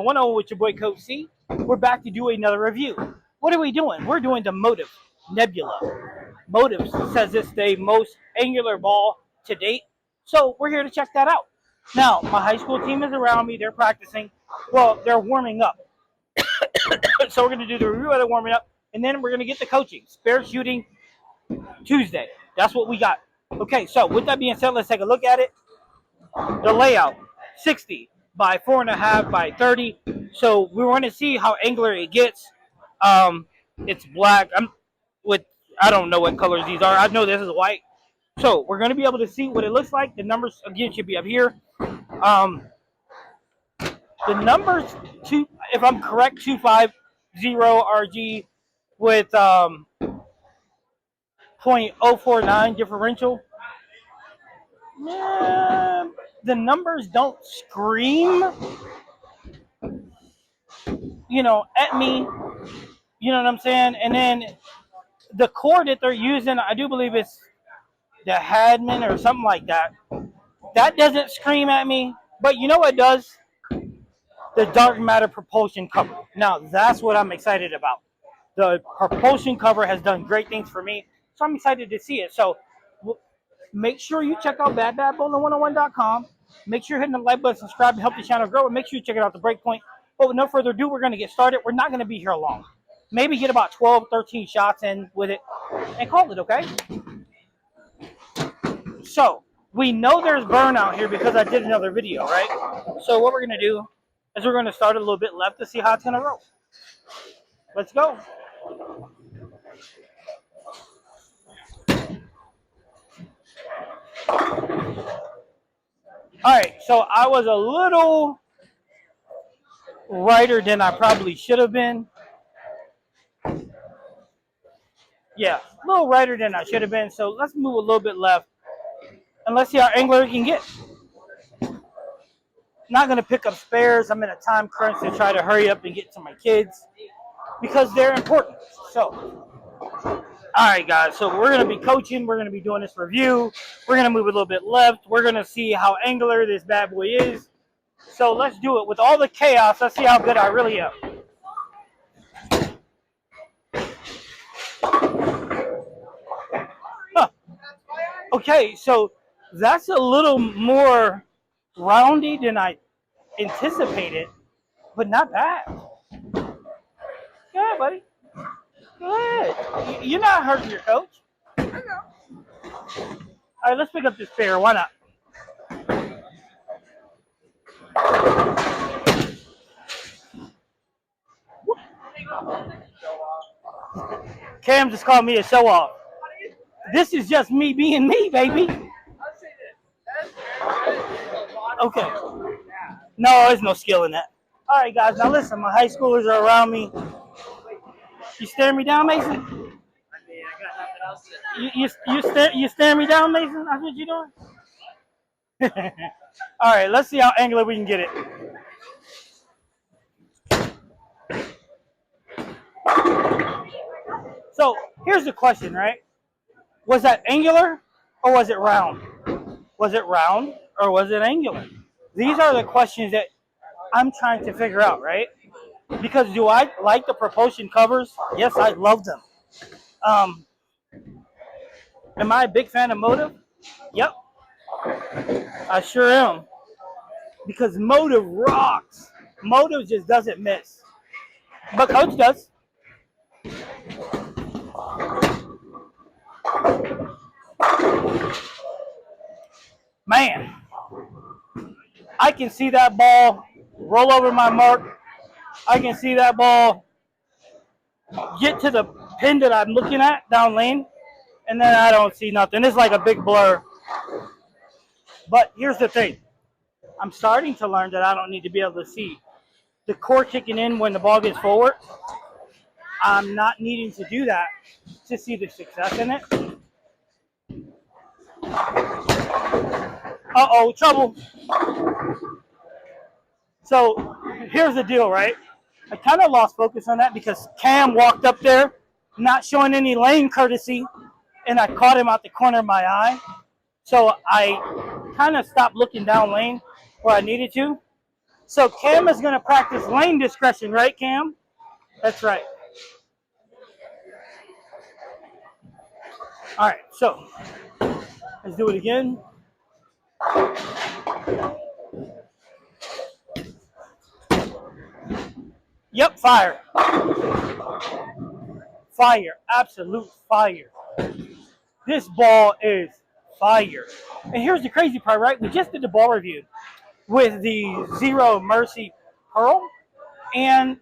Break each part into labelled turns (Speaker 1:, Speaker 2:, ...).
Speaker 1: 101 with your boy Coach C. We're back to do another review. What are we doing? We're doing the Motiv Nebula. Motiv says it's the most angular ball to date, so we're here to check that out. Now, my high school team is around me. They're practicing. Well, they're warming up. So we're going to do the review of the warming up, and then we're going to get the coaching. Spare shooting Tuesday. That's what we got. Okay, so with that being said, let's take a look at it. The layout, 60 by 4.5 by 30. So we want to see how angular it gets. It's black. I don't know what colors these are. I know this is white. So we're going to be able to see what it looks like. The numbers, again, should be up here. The numbers, if I'm correct, 250 RG with 0.049 differential. Yeah, the numbers don't scream, at me. You know what I'm saying? And then the core that they're using, I do believe it's the Hadman or something like that. That doesn't scream at me. But you know what does? The dark matter propulsion cover. Now, that's what I'm excited about. The propulsion cover has done great things for me, so I'm excited to see it. So make sure you check out badbadbowling101.com. Make sure you're hitting the like button, subscribe to help the channel grow, and make sure you check it out the Breakpoint. But with no further ado, we're going to get started. We're not going to be here long. Maybe get about 12, 13 shots in with it and call it, okay? So we know there's burnout here because I did another video, right? So what we're going to do is we're going to start a little bit left to see how it's going to roll. Let's go. All right, so I was a little righter than I probably should have been. Yeah, a little righter than I should have been. So let's move a little bit left and let's see how angular we can get. Not going to pick up spares. I'm in a time crunch to try to hurry up and get to my kids because they're important. So, all right, guys. So we're going to be coaching. We're going to be doing this review. We're going to move a little bit left. We're going to see how angular this bad boy is. So let's do it. With all the chaos, let's see how good I really am. Huh. Okay, so that's a little more roundy than I anticipated, but not bad. Good, buddy. Good. You're not hurting your coach. I know. All right, let's pick up this spare. Why not? Cam just called me a show off. This is just me being me, baby. Okay. No, there's no skill in that. All right, guys. Now listen, my high schoolers are around me. You staring me down, Mason? I mean, I got nothing else to do. You staring me down, Mason? That's what you doing? All right, let's see how angular we can get it. So here's the question, right? Was that angular or was it round? Was it round or was it angular? These are the questions that I'm trying to figure out, right? Because do I like the propulsion covers? Yes, I love them. Am I a big fan of Motiv? Yep. I sure am. Because Motiv rocks. Motiv just doesn't miss. But Coach does. Man, I can see that ball roll over my mark. I can see that ball get to the pin that I'm looking at down lane, and then I don't see nothing. It's like a big blur. But here's the thing. I'm starting to learn that I don't need to be able to see the core kicking in when the ball gets forward. I'm not needing to do that to see the success in it. Uh-oh, trouble. So here's the deal, right? I kind of lost focus on that because Cam walked up there not showing any lane courtesy, and I caught him out the corner of my eye. So I kind of stopped looking down lane where I needed to. So Cam is going to practice lane discretion, right, Cam? That's right. All right, so let's do it again. Yep, fire. Fire, absolute fire. This ball is fire. And here's the crazy part, right? We just did the ball review with the Zero Mercy Pearl, and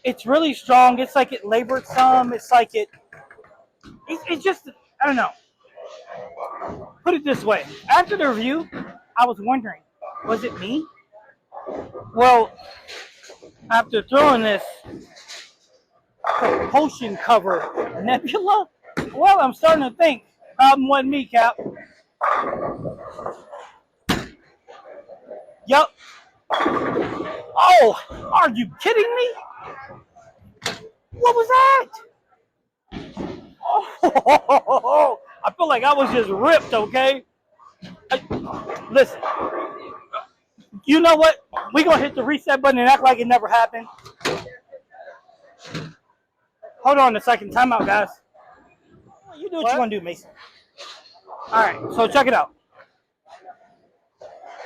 Speaker 1: it's really strong. It's like it labored some. It's like it's just, I don't know. Put it this way. After the review, I was wondering, was it me? Well, after throwing this potion cover nebula, well, I'm starting to think problem wasn't me, Cap. Yup. Oh, are you kidding me? What was that? Oh, I feel like I was just ripped, okay? Listen, you know what? We're going to hit the reset button and act like it never happened. Hold on a second. Time out, guys. You do what you want to do, Mason. All right, so check it out.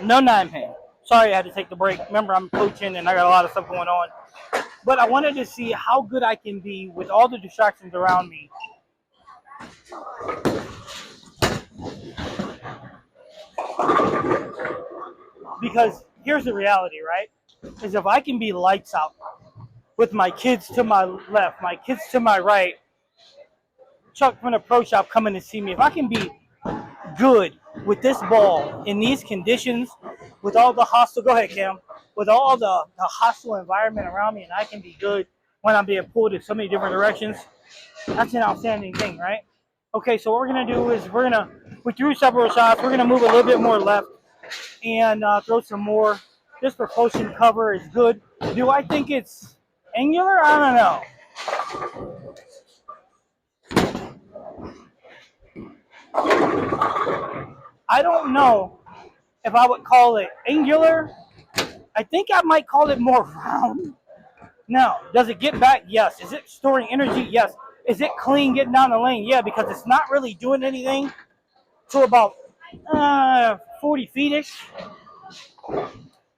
Speaker 1: No 9-pin. Sorry I had to take the break. Remember, I'm coaching and I got a lot of stuff going on. But I wanted to see how good I can be with all the distractions around me. Because here's the reality, right? Is if I can be lights out with my kids to my left, my kids to my right, Chuck from the pro shop coming to see me, if I can be good with this ball in these conditions, with all the hostile, go ahead, Cam, with all the hostile environment around me, and I can be good when I'm being pulled in so many different directions, that's an outstanding thing, right? Okay, so what we're going to do is we threw several shots, we're going to move a little bit more left and throw some more. This propulsion cover is good. Do I think it's angular? I don't know. I don't know if I would call it angular. I think I might call it more round. Now, does it get back? Yes. Is it storing energy? Yes. Is it clean getting down the lane? Yeah, because it's not really doing anything to about 40 feet-ish.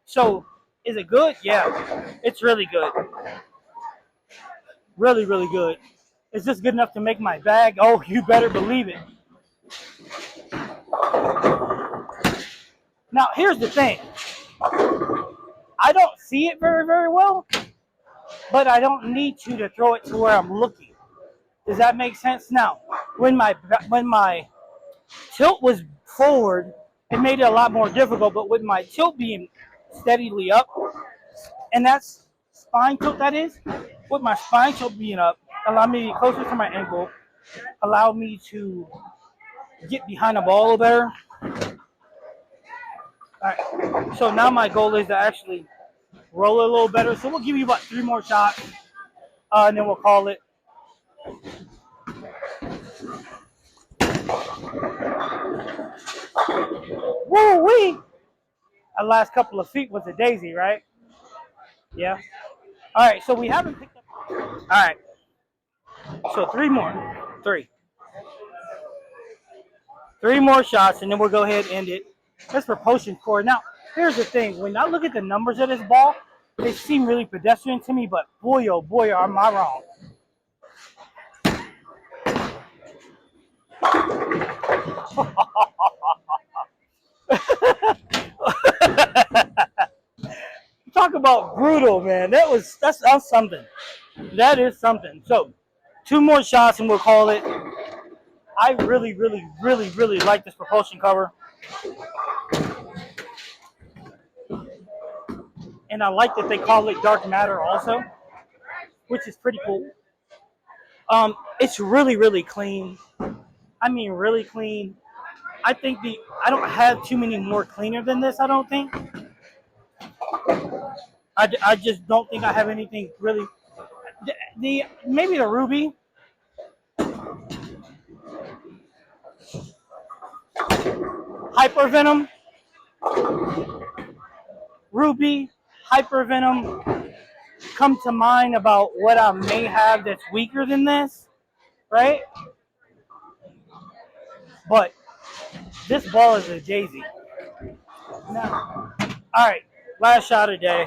Speaker 1: So, is it good? Yeah. It's really good. Really, really good. Is this good enough to make my bag? Oh, you better believe it. Now, here's the thing. I don't see it very, very well, but I don't need to throw it to where I'm looking. Does that make sense? Now, when my tilt was forward, it made it a lot more difficult, but with my tilt being steadily up, and that's spine tilt that is, with my spine tilt being up, allow me to be closer to my ankle, allow me to get behind the ball a little better. All right, so now my goal is to actually roll it a little better. So we'll give you about 3 more shots, and then we'll call it. Woo-wee! That last couple of feet was a daisy, right? Yeah. All right, so we haven't picked up. All right. So 3 more. 3. 3 more shots, and then we'll go ahead and end it. That's propulsion core. Now, here's the thing. When I look at the numbers of this ball, they seem really pedestrian to me, but boy, oh boy, am I wrong. Talk about brutal, man. That's something. That is something. So, 2 more shots and we'll call it. I really, really, really, really like this propulsion cover. And I like that they call it dark matter also, which is pretty cool. It's really, really clean. I mean, really clean. I think I don't have too many more cleaner than this, I don't think. I just don't think I have anything really. Maybe the Ruby. Hyper Venom. Ruby, Hypervenom come to mind about what I may have that's weaker than this, right? But this ball is a Jay-Z. Now, all right, last shot of the day.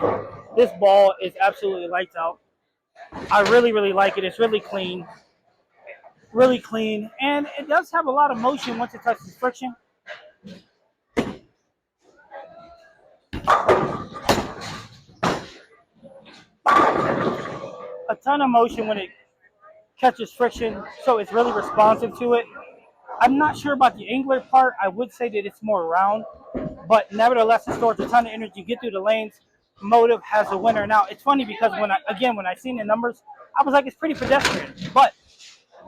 Speaker 1: This ball is absolutely lights out. I really, really like it. It's really clean, and it does have a lot of motion once it touches friction. A ton of motion when it catches friction, so it's really responsive to it. I'm not sure about the angular part. I would say that it's more round, but nevertheless, it stores a ton of energy. Get through the lanes. Motiv has a winner. Now, it's funny because when I seen the numbers, I was like, it's pretty pedestrian, but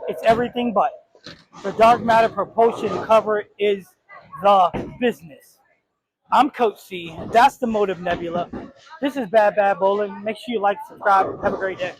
Speaker 1: it's everything but. The dark matter propulsion cover is the business. I'm Coach C. That's the Motiv Nebula. This is Bad Bowling. Make sure you like, subscribe. Have a great day.